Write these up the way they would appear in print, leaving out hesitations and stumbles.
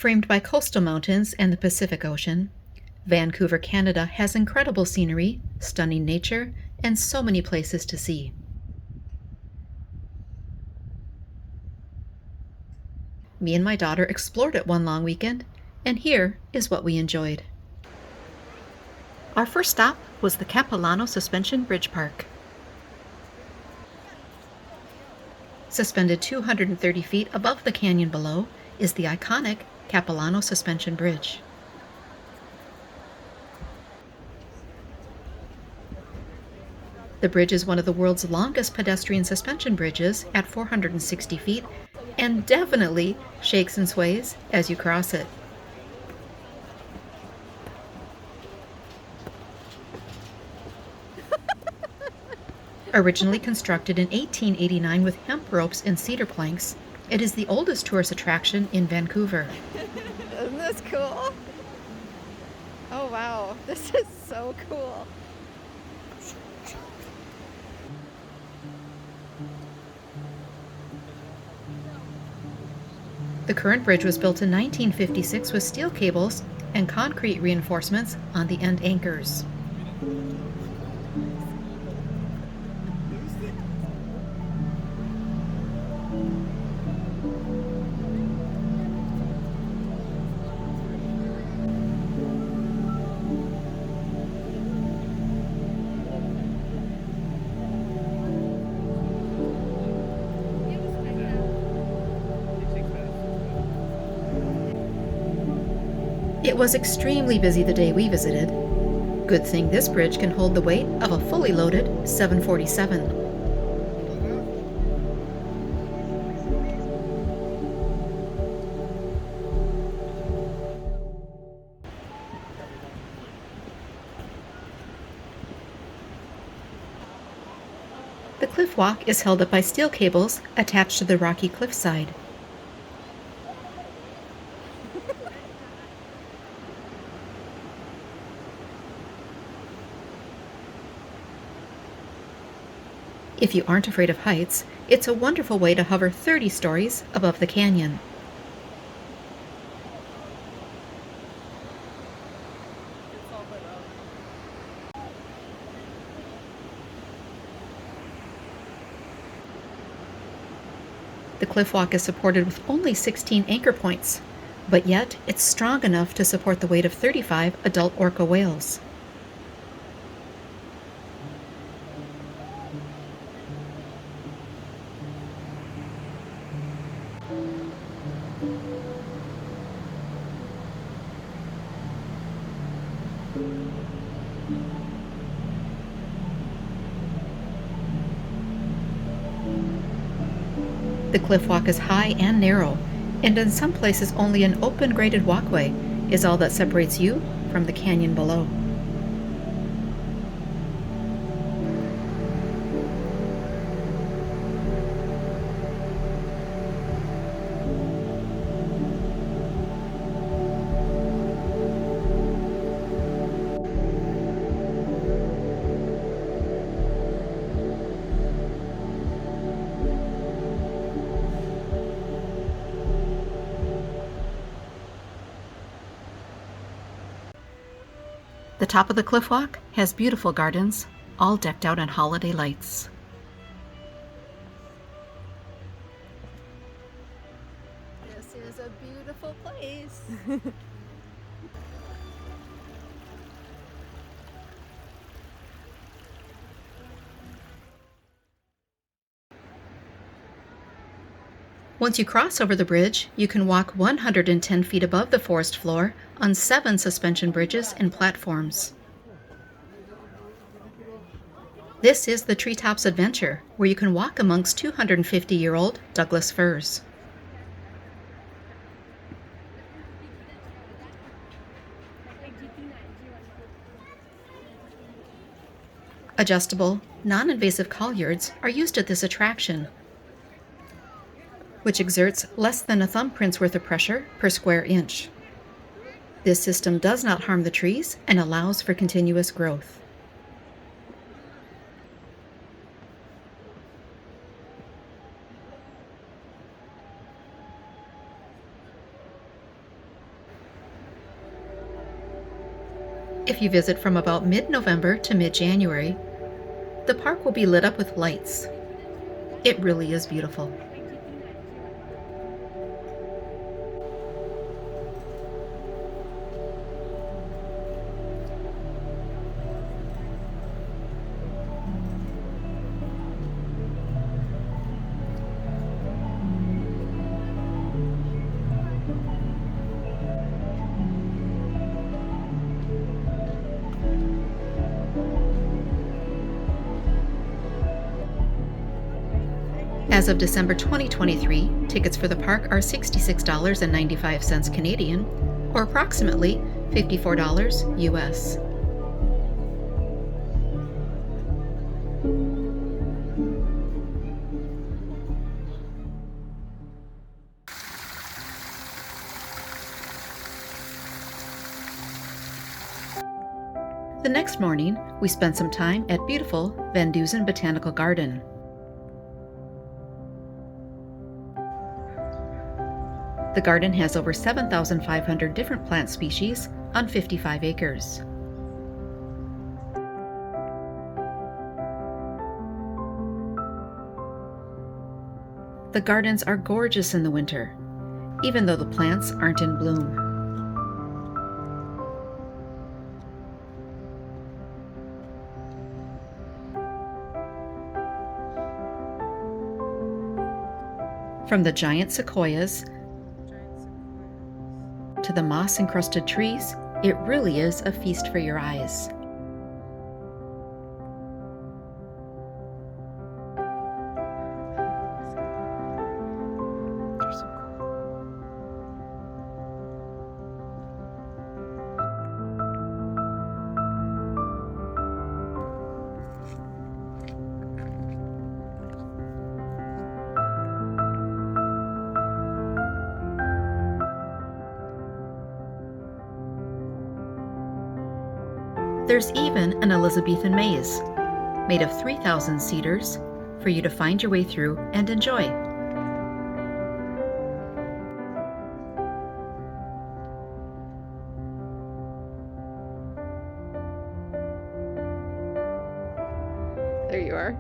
Framed by coastal mountains and the Pacific Ocean, Vancouver, Canada has incredible scenery, stunning nature, and so many places to see. Me and my daughter explored it one long weekend, and here is what we enjoyed. Our first stop was the Capilano Suspension Bridge Park. Suspended 230 feet above the canyon below is the iconic Capilano Suspension Bridge. The bridge is one of the world's longest pedestrian suspension bridges at 460 feet and definitely shakes and sways as you cross it. Originally constructed in 1889 with hemp ropes and cedar planks, it is the oldest tourist attraction in Vancouver. Isn't this cool? Oh wow, this is so cool. The current bridge was built in 1956 with steel cables and concrete reinforcements on the end anchors. It was extremely busy the day we visited. Good thing this bridge can hold the weight of a fully loaded 747. The cliff walk is held up by steel cables attached to the rocky cliffside. If you aren't afraid of heights, it's a wonderful way to hover 30 stories above the canyon. The cliff walk is supported with only 16 anchor points, but yet it's strong enough to support the weight of 35 adult orca whales. The cliff walk is high and narrow, and in some places only an open graded walkway is all that separates you from the canyon below. The top of the cliff walk has beautiful gardens, all decked out in holiday lights. This is a beautiful place. Once you cross over the bridge, you can walk 110 feet above the forest floor on 7 suspension bridges and platforms. This is the Treetops Adventure, where you can walk amongst 250-year-old Douglas firs. Adjustable, non-invasive collards are used at this attraction, which exerts less than a thumbprint's worth of pressure per square inch. This system does not harm the trees and allows for continuous growth. If you visit from about mid-November to mid-January, the park will be lit up with lights. It really is beautiful. As of December 2023, tickets for the park are $66.95 Canadian, or approximately $54 US. The next morning, we spent some time at beautiful VanDusen Botanical Garden. The garden has over 7,500 different plant species on 55 acres. The gardens are gorgeous in the winter, even though the plants aren't in bloom. From the giant sequoias to the moss-encrusted trees, it really is a feast for your eyes. There's even an Elizabethan maze, made of 3,000 cedars, for you to find your way through and enjoy. There you are.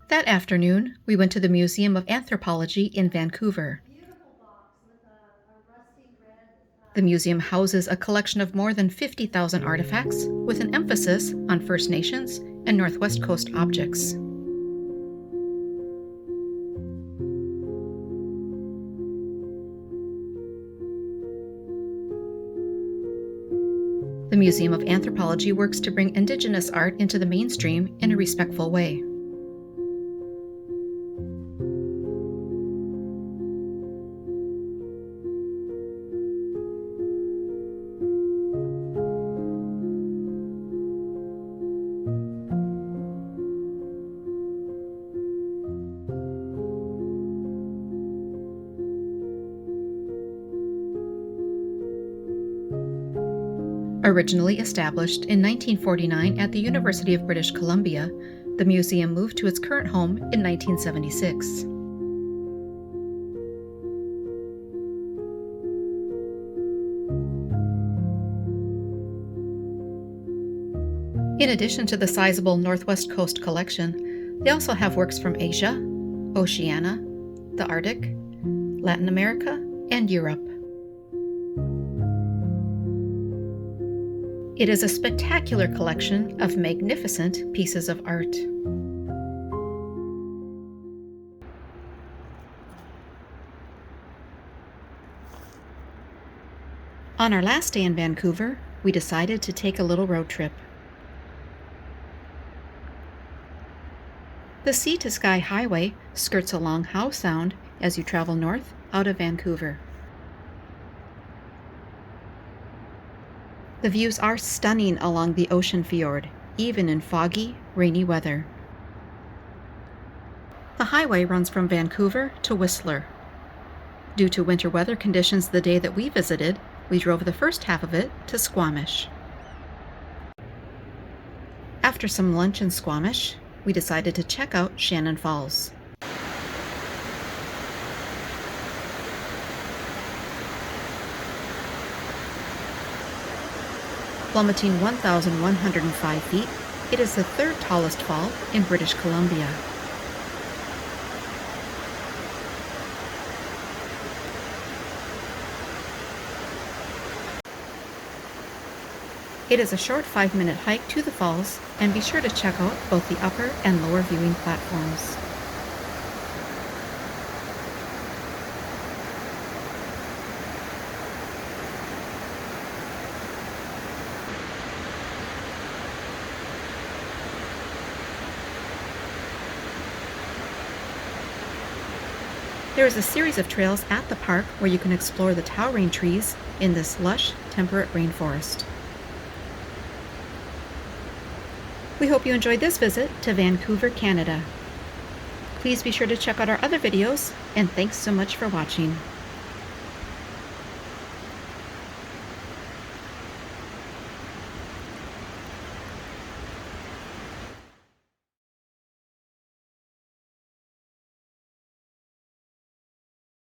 That afternoon, we went to the Museum of Anthropology in Vancouver. The museum houses a collection of more than 50,000 artifacts, with an emphasis on First Nations and Northwest Coast objects. The Museum of Anthropology works to bring Indigenous art into the mainstream in a respectful way. Originally established in 1949 at the University of British Columbia, the museum moved to its current home in 1976. In addition to the sizable Northwest Coast collection, they also have works from Asia, Oceania, the Arctic, Latin America, and Europe. It is a spectacular collection of magnificent pieces of art. On our last day in Vancouver, we decided to take a little road trip. The Sea to Sky Highway skirts along Howe Sound as you travel north out of Vancouver. The views are stunning along the ocean fjord, even in foggy, rainy weather. The highway runs from Vancouver to Whistler. Due to winter weather conditions the day that we visited, we drove the first half of it to Squamish. After some lunch in Squamish, we decided to check out Shannon Falls. Plummeting 1,105 feet, it is the third tallest fall in British Columbia. It is a short 5-minute hike to the falls, and be sure to check out both the upper and lower viewing platforms. There is a series of trails at the park where you can explore the towering trees in this lush, temperate rainforest. We hope you enjoyed this visit to Vancouver, Canada. Please be sure to check out our other videos, and thanks so much for watching.